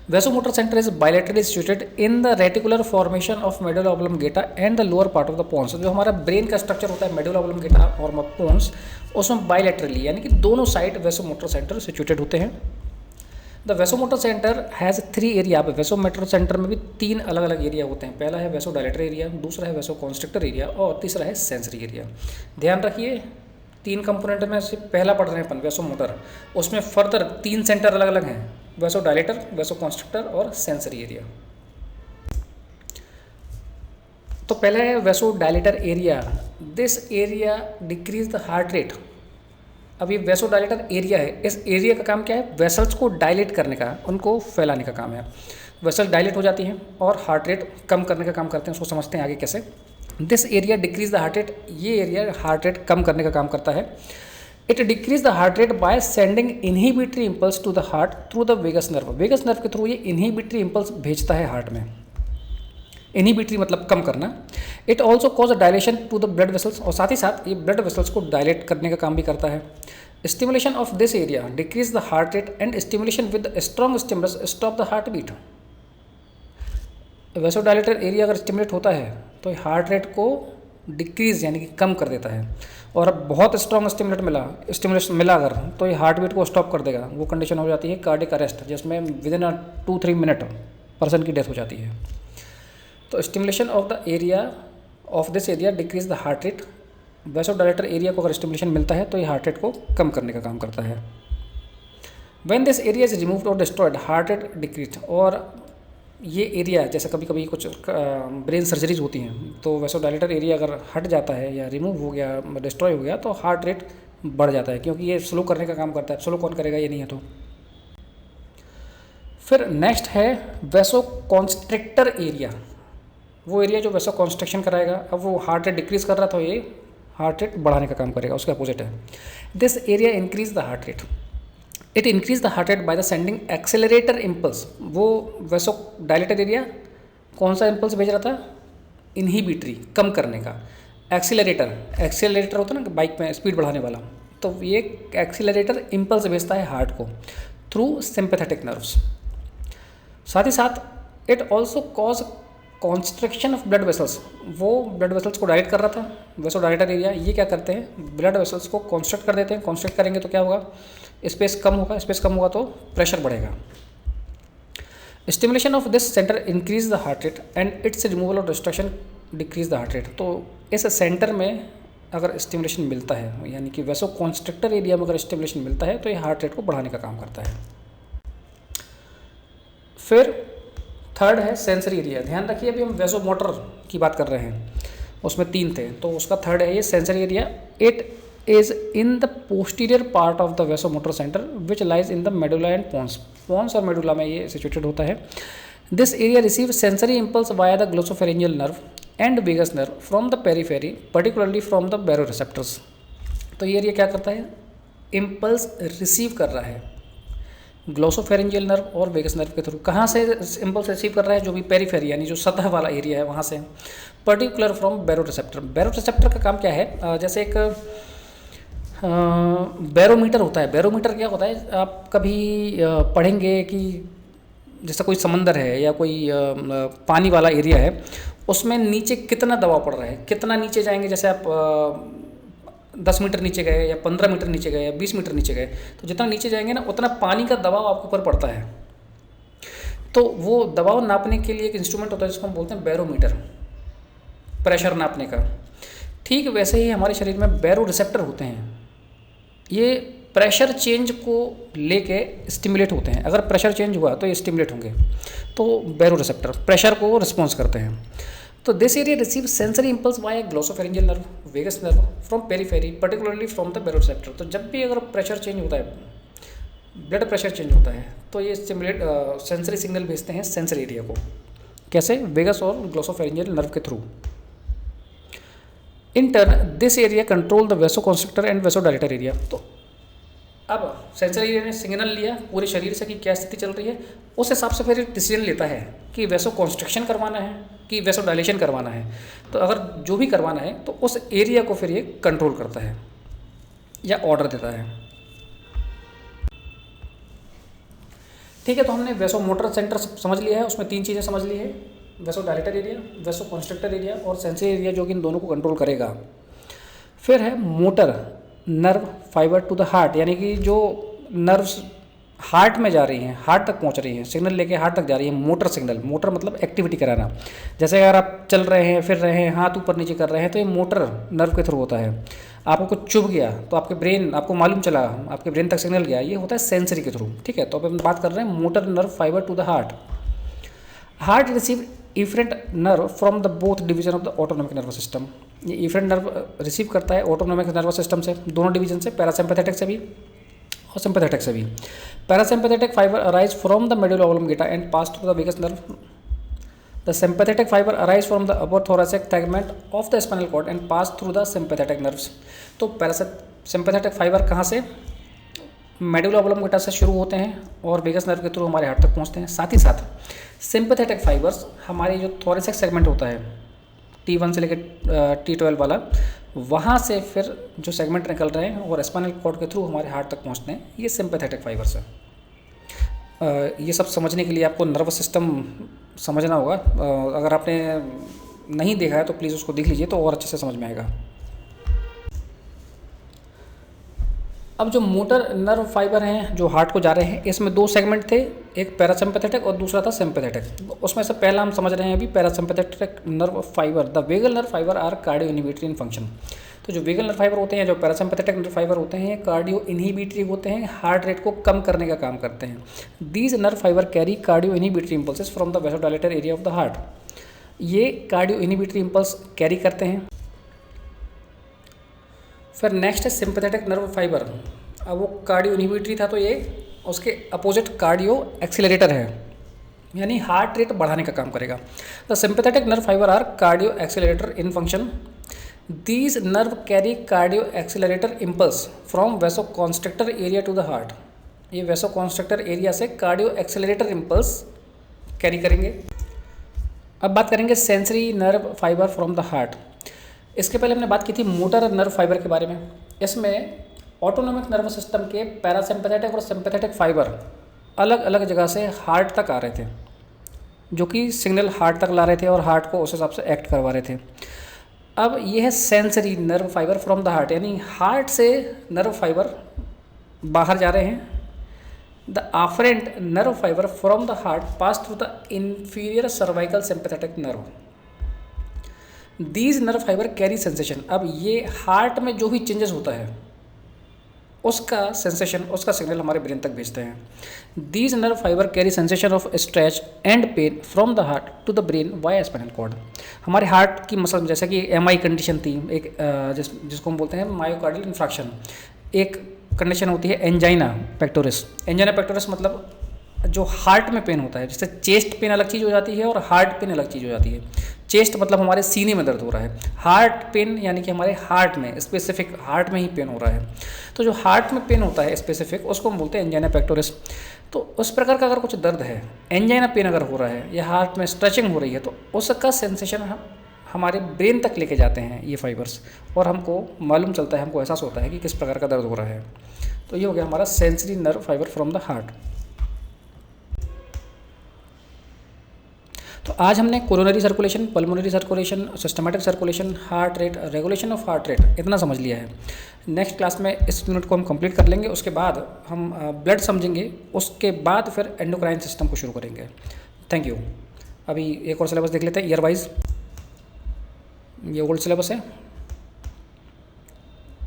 Vasomotor centre is bilaterally situated in the reticular formation of medulla oblongata and the lower part of the pons. जो हमारा ब्रेन का स्ट्रक्चर होता है मेडुला ऑब्लोंगेटा और पोन्स, उसमें बायलैटरली यानी कि दोनों साइड वैसोमोटर सेंटर सिचुएटेड होते हैं। The vasomotor centre has 3 area. अब वैसोमोटर सेंटर में भी 3 अलग अलग एरिया होते हैं। पहला है वैसोडायलेटर एरिया, दूसरा है वैसोकॉन्स्ट्रिक्टर एरिया और तीसरा है सेंसरी एरिया। ध्यान रखिए 3 कंपोनेंट में से पहला पढ़ रहे हैं अपन वैसोमोटर, उसमें फर्दर 3 सेंटर अलग अलग हैं, वैसोडायलेटर, वैसोकॉन्स्ट्रिक्टर और सेंसरी एरिया। तो पहला है vasodilator area. This area decrease the heart rate. अब ये वैसोडायलेटर एरिया है, इस एरिया का काम क्या है? वेसल्स को डायलेट करने का, उनको फैलाने का काम है। वेसल डायलेट हो जाती हैं और हार्ट रेट कम करने का काम करते हैं। उसको समझते हैं आगे कैसे। This area decrease the heart rate. ये एरिया हार्ट रेट कम करने का काम करता है। It decrease the heart rate by sending inhibitory impulse to the heart through the vagus nerve. Vagus nerve के थ्रू ये इनहिबिटरी इम्पल्स भेजता है हार्ट में। इनहिबिटरी मतलब कम करना। It also cause dilation to the blood vessels, और साथ ही साथ ये ब्लड वेसल्स को डायलेट करने का काम भी करता है। Stimulation of this area decrease the heart rate and stimulation with strong stimulus stop the heart beat. Vasodilator area अगर स्टिमुलेट होता है तो हार्ट रेट को डिक्रीज यानी कि कम कर देता है, और अब बहुत स्ट्रॉन्ग स्टिमुलेशन मिला अगर, तो ये हार्ट बीट को स्टॉप कर देगा। वो कंडीशन हो जाती है कार्डियक अरेस्ट, जिसमें विद इन 2-3 मिनट पर्सन की डेथ हो जाती है। तो stimulation of the area of this area decrease the heart rate. Vasodilator area को अगर स्टिमुलेशन मिलता है तो ये हार्ट रेट को कम करने का काम करता है। When this area is removed और डिस्ट्रॉयड हार्ट रेट डिक्रीज। और ये एरिया, जैसे कभी कभी कुछ ब्रेन सर्जरीज होती हैं तो वैसोडाइलेटर एरिया अगर हट जाता है या रिमूव हो गया, डिस्ट्रॉय हो गया, तो हार्ट रेट बढ़ जाता है, क्योंकि ये स्लो करने का काम करता है। स्लो कौन करेगा, ये नहीं है तो। फिर नेक्स्ट है वैसो कॉन्स्ट्रिक्टर एरिया, वो एरिया जो वैसो कॉन्स्ट्रिक्शन कराएगा। अब वो हार्ट रेट डिक्रीज कर रहा था, ये हार्ट रेट बढ़ाने का काम करेगा, उसके अपोजिट है। This area increase the heart rate, it increase the heart rate by the sending accelerator impulse. वो वैसो डायलेटर एरिया कौन सा इम्पल्स भेज रहा था, इनहिबिटरी, कम करने का। एक्सेलरेटर होता है ना बाइक में स्पीड बढ़ाने वाला, तो ये एक्सेलरेटर इम्पल्स भेजता है हार्ट को थ्रू सिंपैथेटिक नर्व्स। साथ ही साथ it also cause constriction of blood vessels, वो ब्लड वेसल्स को डायरेक्ट कर रहा था। वैसो डायलेटर एरिया ये क्या करते हैं, ब्लड वेसल्स को कॉन्स्ट्रिक्ट कर देते हैं। कॉन्स्ट्रिक्ट करेंगे तो क्या होगा, स्पेस कम होगा, स्पेस कम होगा तो प्रेशर बढ़ेगा। Stimulation of this centre increase the heart rate and its removal और destruction decrease the heart rate. तो इस सेंटर में अगर स्टिमुलेशन मिलता है, यानी कि वैसो कॉन्स्ट्रिक्टर एरिया में अगर स्टिमुलेशन मिलता है, तो ये हार्ट रेट को बढ़ाने का काम करता है। फिर थर्ड है सेंसरी एरिया। ध्यान रखिए, अभी हम वैसो मोटर की बात कर रहे हैं, उसमें 3 थे, तो उसका थर्ड है ये sensory area. It is in the posterior part of the vasomotor centre which lies in the medulla and pons. Pons और मेडुला में ये सिचुएटेड होता है। This area receive sensory impulse via the glossopharyngeal nerve and vagus nerve from the periphery, particularly from the baroreceptors. तो ये एरिया क्या करता है, इम्पल्स रिसीव कर रहा है ग्लोसोफेरेंजियल नर्व और वेगस नर्व के थ्रू। कहाँ से इम्पल्स रिसीव कर रहा है, जो भी पेरीफेरी यानी जो सतह वाला एरिया है वहाँ से, पर्टिकुलर फ्रॉम बैरोरिसेप्टर। बैरोरिसेप्टर का काम क्या है, जैसे एक बैरोमीटर होता है। बैरोमीटर क्या होता है, आप कभी पढ़ेंगे कि जैसे कोई समंदर है या कोई पानी वाला एरिया है, उसमें नीचे कितना दबाव पड़ रहा है, कितना नीचे जाएंगे, जैसे आप 10 मीटर नीचे गए या 15 मीटर नीचे गए या 20 मीटर नीचे गए, तो जितना नीचे जाएंगे ना उतना पानी का दबाव आपके ऊपर पड़ता है। तो वो दबाव नापने के लिए एक इंस्ट्रूमेंट होता है जिसको हम बोलते हैं बैरोमीटर, प्रेशर नापने का। ठीक वैसे ही हमारे शरीर में बैरोरिसेप्टर होते हैं, ये प्रेशर चेंज को लेके स्टिमुलेट होते हैं। अगर प्रेशर चेंज हुआ तो ये स्टिमुलेट होंगे, तो बैरोरिसेप्टर प्रेशर को रिस्पॉन्स करते हैं। तो this area receive sensory impulse via glossopharyngeal nerve, vagus nerve from periphery, particularly from the baroreceptor. तो जब भी अगर प्रेशर चेंज होता है, ब्लड प्रेशर चेंज होता है, तो ये स्टिमुलेट सेंसरी सिग्नल भेजते हैं सेंसरी एरिया को। कैसे, वेगस और ग्लोसोफेरेंजियल नर्व के through. In turn this area control the vasoconstrictor and vasodilator area. तो अब सेंसरी एरिया ने सिग्नल लिया पूरे शरीर से कि क्या स्थिति चल रही है, उस हिसाब से फिर डिसीजन लेता है कि वैसो कॉन्स्ट्रिक्शन करवाना है कि वैसो डायलेशन करवाना है। तो अगर जो भी करवाना है तो उस एरिया को फिर ये कंट्रोल करता है या ऑर्डर देता है। ठीक है, तो हमने वैसो मोटर सेंटर समझ लिया है, उसमें 3 चीज़ें समझ ली है, vasodilator area, vasoconstrictor area और सेंसरी एरिया, जो कि इन दोनों को कंट्रोल करेगा। फिर है motor nerve fibre to the heart, यानी कि जो नर्व्स हार्ट में जा रही हैं, हार्ट तक पहुंच रही हैं, सिग्नल लेके हार्ट तक जा रही है। मोटर सिग्नल, मोटर मतलब एक्टिविटी कराना। जैसे अगर आप चल रहे हैं, फिर रहे हैं, हाथ ऊपर नीचे कर रहे हैं, तो ये मोटर नर्व के थ्रू होता है। आपको कुछ चुभ गया तो आपके ब्रेन, आपको मालूम चला, आपके ब्रेन तक सिग्नल गया, ये होता है सेंसरी के थ्रू। ठीक है, तो अब हम बात कर रहे हैं motor nerve fibre to the heart. Heart receive efferent nerve from the both division of the autonomic nervous system. ये इफरेंट नर्व रिसीव करता है ऑटोनॉमिक नर्वस सिस्टम से, दोनों डिवीजन से, पैरासिम्पैथेटिक से भी और सिंपैथेटिक से भी। Parasympathetic fibre arise from the medulla oblongata and pass to the vagus nerve. The sympathetic fibre arise from the upper thoracic segment of the spinal cord and pass through the sympathetic nerves. तो सिंपैथेटिक फाइबर कहाँ से, मेडुला ऑब्लोंगेटा से शुरू होते हैं और वेगस नर्व के थ्रू हमारे हार्ट तक पहुँचते हैं। साथ ही साथ सिंपैथेटिक फाइबर्स हमारे जो थोरैसिक सेगमेंट होता है, T1 से लेकर T12 वाला, वहाँ से फिर जो सेगमेंट निकल रहे हैं और स्पाइनल कॉर्ड के थ्रू हमारे हार्ट तक पहुँचते हैं, ये सिंपैथेटिक फाइबर्स है। ये सब समझने के लिए आपको नर्वस सिस्टम समझना होगा। अगर आपने नहीं देखा है तो प्लीज़ उसको देख लीजिए, तो और अच्छे से समझ में आएगा। अब जो मोटर नर्व फाइबर हैं जो हार्ट को जा रहे हैं, इसमें 2 सेगमेंट थे, एक पैरासिम्पैथेटिक और दूसरा था सिंपैथेटिक। उसमें से पहला हम समझ रहे हैं अभी parasympathetic nerve fibre. The vagal nerve fibre are cardio inhibitory in function. तो जो वेगल नर्व फाइबर होते हैं, जो पैरासिम्पैथेटिक नर्व फाइबर होते हैं, कार्डियो इनहिबिटरी होते हैं, हार्ट रेट को कम करने का काम करते हैं। These nerve fibre carry cardio inhibitory impulses from the vasodilator area of the heart. ये कार्डियो इनहिबिटरी इम्पल्स कैरी करते हैं। फिर नेक्स्ट है सिंपैथेटिक नर्व फाइबर। अब वो कार्डियो इनहिबिटरी था तो ये उसके अपोजिट कार्डियो एक्सीलरेटर है, यानी हार्ट रेट बढ़ाने का काम करेगा। The sympathetic nerve fibre are cardio accelerator in function. These nerve carry cardio accelerator impulse from vasoconstrictor area to the heart. ये वैसोकॉन्स्ट्रिक्टर एरिया से कार्डियो एक्सीलरेटर इम्पल्स कैरी करेंगे। अब बात करेंगे sensory nerve fibre from the heart. इसके पहले हमने बात की थी मोटर नर्व फाइबर के बारे में। इसमें ऑटोनोमिक नर्वस सिस्टम के पैरासिम्पैथेटिक और सिंपैथेटिक फाइबर अलग अलग जगह से हार्ट तक आ रहे थे, जो कि सिग्नल हार्ट तक ला रहे थे और हार्ट को उस हिसाब से एक्ट करवा रहे थे। अब ये है sensory nerve fibre from the heart, यानी हार्ट से नर्व फाइबर बाहर जा रहे हैं। The afferent nerve fibre from the heart pass through the inferior cervical sympathetic nerve. These nerve fibre carry sensation. अब ये हार्ट में जो भी चेंजेस होता है उसका सेंसेशन, उसका सिग्नल हमारे ब्रेन तक भेजते हैं। These nerve fibre carry sensation of stretch and pain from the heart to the brain via spinal cord. हमारे हार्ट की मसल, जैसे कि एमआई कंडीशन थी एक, जिसको हम बोलते हैं मायोकार्डियल इन्फ्रैक्शन, एक कंडीशन होती है एंजाइना पेक्टोरिस। एंजाइना पेक्टोरिस मतलब जो हार्ट में पेन होता है, जैसे चेस्ट पेन अलग चीज़ हो जाती है और हार्ट पेन अलग चीज़ हो जाती है। चेस्ट मतलब हमारे सीने में दर्द हो रहा है, हार्ट पेन यानी कि हमारे हार्ट में स्पेसिफिक हार्ट में ही पेन हो रहा है। तो जो हार्ट में पेन होता है स्पेसिफिक, उसको हम बोलते हैं एंजाइना पेक्टोरिस। तो उस प्रकार का अगर कुछ दर्द है, एंजाइना पेन अगर हो रहा है या हार्ट में स्ट्रेचिंग हो रही है, तो उसका सेंसेशन हम हमारे ब्रेन तक लेके जाते हैं ये फाइबर्स, और हमको मालूम चलता है, हमको एहसास होता है कि किस प्रकार का दर्द हो रहा है। तो ये हो गया हमारा sensory nerve fibre from the heart. तो आज हमने coronary circulation, pulmonary circulation, systematic circulation, heart rate, regulation of heart rate इतना समझ लिया है। नेक्स्ट क्लास में इस यूनिट को हम कंप्लीट कर लेंगे, उसके बाद हम ब्लड समझेंगे, उसके बाद फिर एंडोक्राइन सिस्टम को शुरू करेंगे। Thank you. अभी एक और सिलेबस देख लेते हैं ईयर वाइज। ये ओल्ड सिलेबस है।